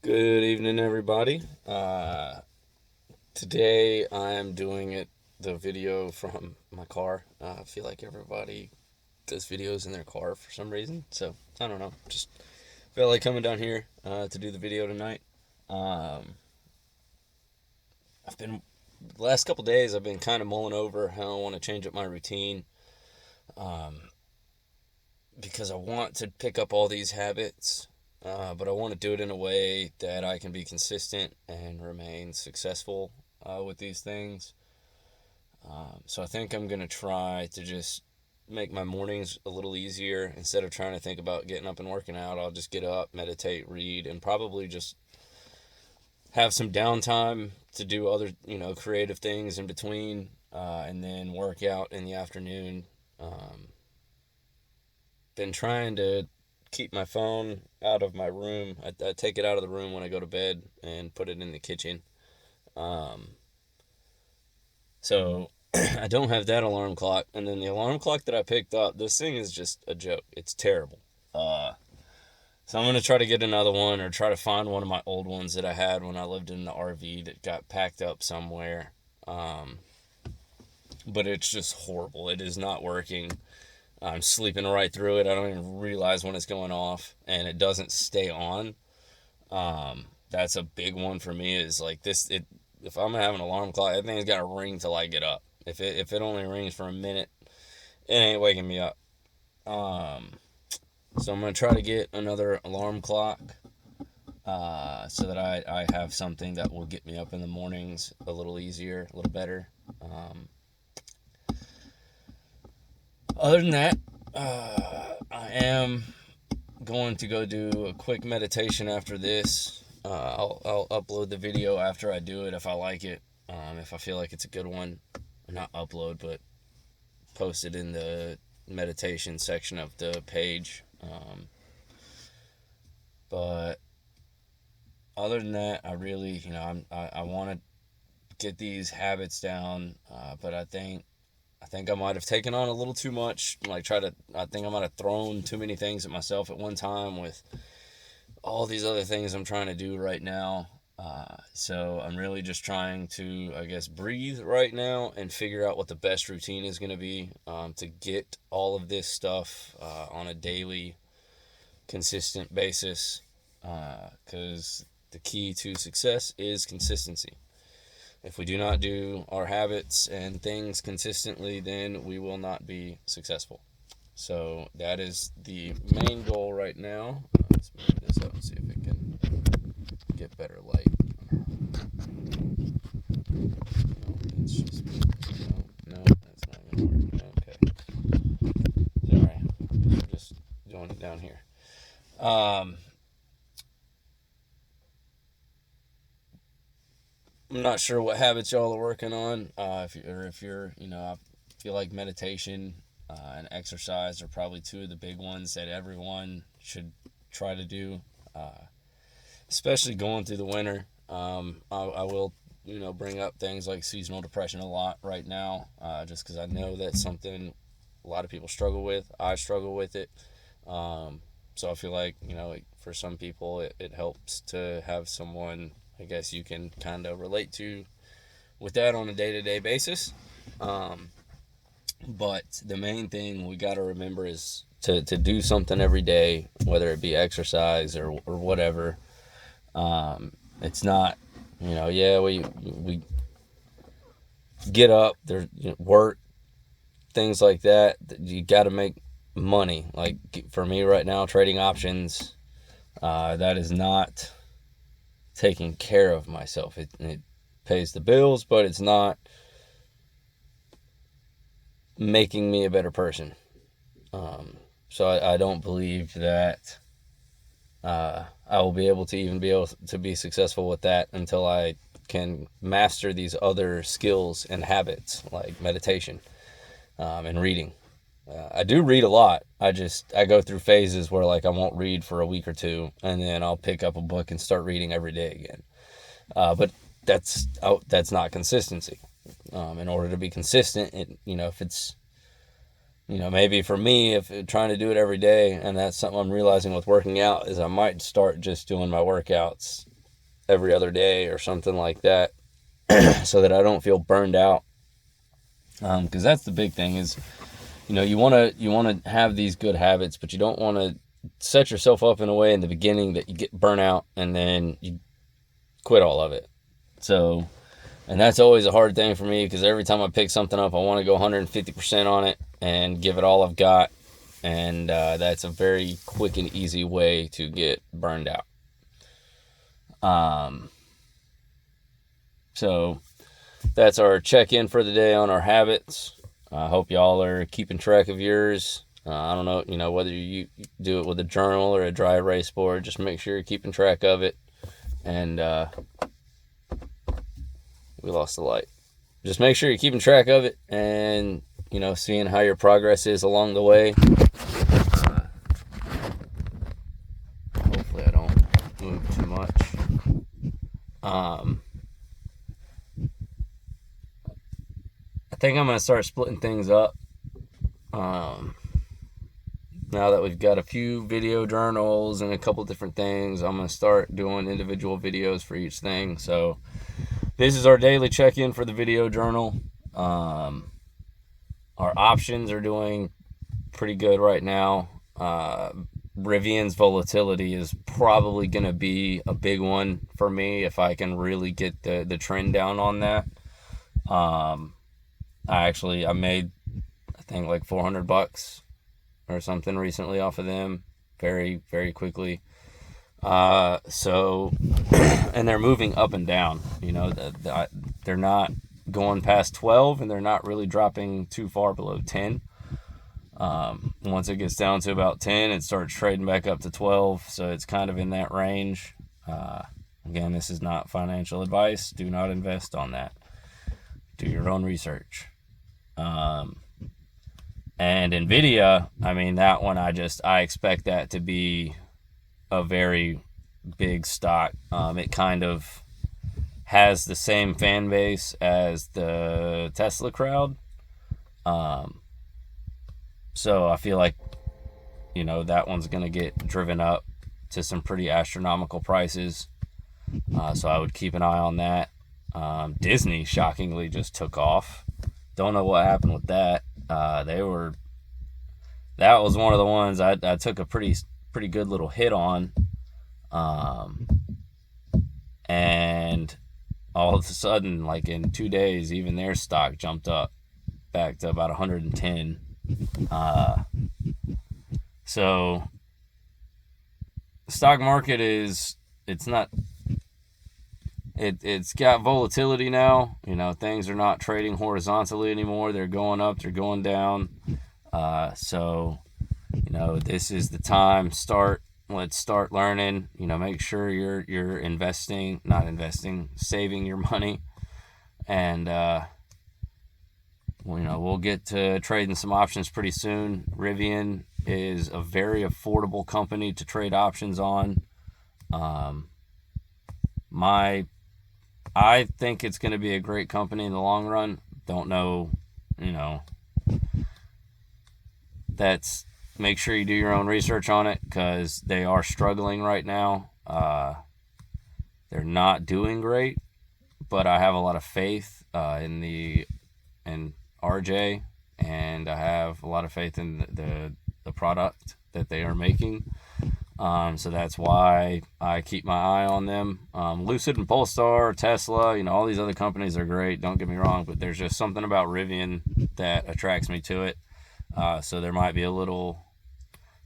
Good evening, everybody. Today I'm doing the video from my car. I feel like everybody does videos in their car for some reason, so I don't know. Just felt like coming down here to do the video tonight. Um, I've been the last couple days I've been kind of mulling over how I want to change up my routine um, because I want to pick up all these habits. But I want to do it in a way that I can be consistent and remain successful with these things. So I think I'm going to try to just make my mornings a little easier. Instead of trying to think about getting up and working out, I'll just get up, meditate, read, and probably just have some downtime to do other, creative things in between, and then work out in the afternoon. Um, Been trying to keep my phone out of my room. I take it out of the room when I go to bed and put it in the kitchen. Um, so I don't have that alarm clock. And then the alarm clock that I picked up, this thing is just a joke. It's terrible. Uh, so I'm going to try to get another one or try to find one of my old ones that I had when I lived in the RV that got packed up somewhere. Um, but it's just horrible. It is not working. I'm sleeping right through it. I don't even realize when it's going off, and it doesn't stay on. That's a big one for me. Is like this. If I'm gonna have an alarm clock, that thing's got to ring till I get up. If it only rings for a minute, it ain't waking me up. Um, so I'm gonna try to get another alarm clock, so that I have something that will get me up in the mornings a little easier, a little better. Um, Other than that, I am going to go do a quick meditation after this. I'll upload the video after I do it if I like it. If I feel like it's a good one, not upload, but post it in the meditation section of the page. But other than that, I really, I want to get these habits down. But I think I might have taken on a little too much. I think I might have thrown too many things at myself at one time with all these other things I'm trying to do right now. So I'm really just trying to, I guess, breathe right now and figure out what the best routine is going to be, to get all of this stuff on a daily, consistent basis. Because the key to success is consistency. If we do not do our habits and things consistently, then we will not be successful. So that is the main goal right now. Let's move this up and see if it can get better light. No, it's just no, that's not gonna work. Okay, sorry, I'm just doing it down here. Um, I'm not sure what habits y'all are working on. If you're, I feel like meditation and exercise are probably two of the big ones that everyone should try to do, especially going through the winter. I will, bring up things like seasonal depression a lot right now, just because I know that's something a lot of people struggle with. I struggle with it. So I feel like, for some people, it helps to have someone, I guess, you can kind of relate to with that on a day to day basis. Um, but the main thing we got to remember is to do something every day, whether it be exercise or whatever. It's not, yeah, we get up, there's, work, things like that. You got to make money. Like for me right now, trading options, that is not taking care of myself. It pays the bills, but it's not making me a better person. So I don't believe that I will be able to even be able to be successful with that until I can master these other skills and habits like meditation, and reading. I do read a lot. I go through phases where like I won't read for a week or two, and then I'll pick up a book and start reading every day again. But that's not consistency. In order to be consistent, if it's, maybe for me, if trying to do it every day, and that's something I'm realizing with working out, is I might start just doing my workouts every other day or something like that, so that I don't feel burned out. Because that's the big thing is, you want to have these good habits, but you don't want to set yourself up in a way in the beginning that you get burnt out and then you quit all of it. So, and that's always a hard thing for me, because every time I pick something up, I want to go 150% on it and give it all I've got. And that's a very quick and easy way to get burned out. So that's our check-in for the day on our habits. I hope y'all are keeping track of yours. I don't know, whether you do it with a journal or a dry erase board, just make sure you're keeping track of it. And we lost the light. Just make sure you're keeping track of it and, seeing how your progress is along the way. Hopefully I don't move too much. I think I'm going to start splitting things up. Now that we've got a few video journals and a couple different things, I'm going to start doing individual videos for each thing. So this is our daily check-in for the video journal. Our options are doing pretty good right now. Rivian's volatility is probably going to be a big one for me if I can really get the trend down on that. I made, I think, like $400 or something recently off of them very, very quickly. So, and they're moving up and down, they're not going past 12 and they're not really dropping too far below 10. Once it gets down to about 10, it starts trading back up to 12. So it's kind of in that range. Again, this is not financial advice. Do not invest on that. Do your own research. And Nvidia, that one, I expect that to be a very big stock. It kind of has the same fan base as the Tesla crowd. So I feel like, that one's going to get driven up to some pretty astronomical prices. So I would keep an eye on that. Disney shockingly just took off. Don't know what happened with that. That was one of the ones I took a pretty good little hit on. And all of a sudden, like in 2 days, even their stock jumped up back to about 110. So the stock market it's got volatility now. Things are not trading horizontally anymore. They're going up, they're going down. So, this is the time. Let's start learning. Make sure you're saving your money. And, we'll get to trading some options pretty soon. Rivian is a very affordable company to trade options on. I think it's going to be a great company in the long run. Don't know, make sure you do your own research on it, because they are struggling right now. They're not doing great, but I have a lot of faith in RJ, and I have a lot of faith in the product that they are making. So that's why I keep my eye on them. Lucid and Polestar, Tesla, all these other companies are great, don't get me wrong, but there's just something about Rivian that attracts me to it. So there might be a little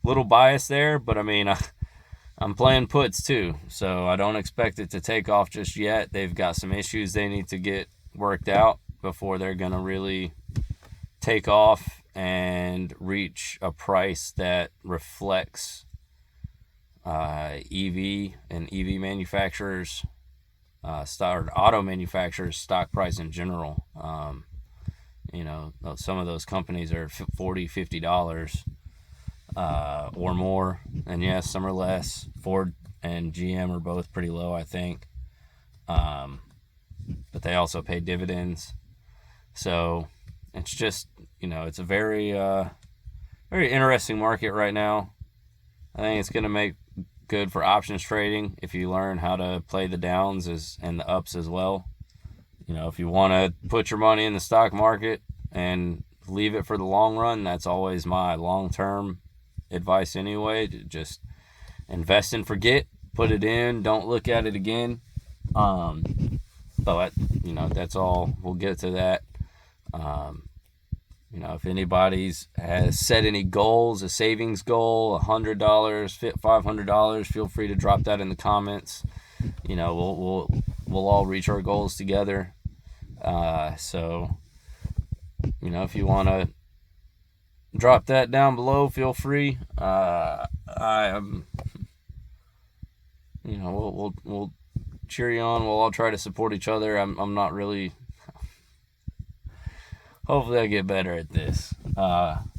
bias there, but I'm playing puts too, so I don't expect it to take off just yet. They've got some issues they need to get worked out before they're going to really take off and reach a price that reflects EV and EV manufacturers, auto manufacturers' stock price in general. Some of those companies are $40-$50 or more, and yes, some are less. Ford and GM are both pretty low, I think, but they also pay dividends. So it's just, it's a very very interesting market right now. I think it's going to make good for options trading if you learn how to play the downs and the ups as well. You know, if you want to put your money in the stock market and leave it for the long run, that's always my long-term advice anyway. To just invest and forget, put it in, don't look at it again. But you know, that's all. We'll get to that. You know, if anybody's has set any goals, a savings goal, $100, $500, feel free to drop that in the comments. You know, we'll all reach our goals together. So, you know, if you want to drop that down below, feel free. I am, you know, we'll cheer you on. We'll all try to support each other. I'm not really. Hopefully I get better at this. I'm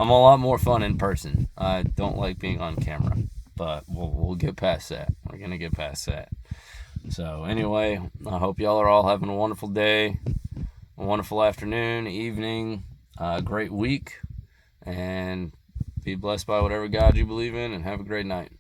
a lot more fun in person. I don't like being on camera, but we'll get past that. We're gonna get past that. So anyway, I hope y'all are all having a wonderful day, a wonderful afternoon, evening, great week, and be blessed by whatever God you believe in, and have a great night.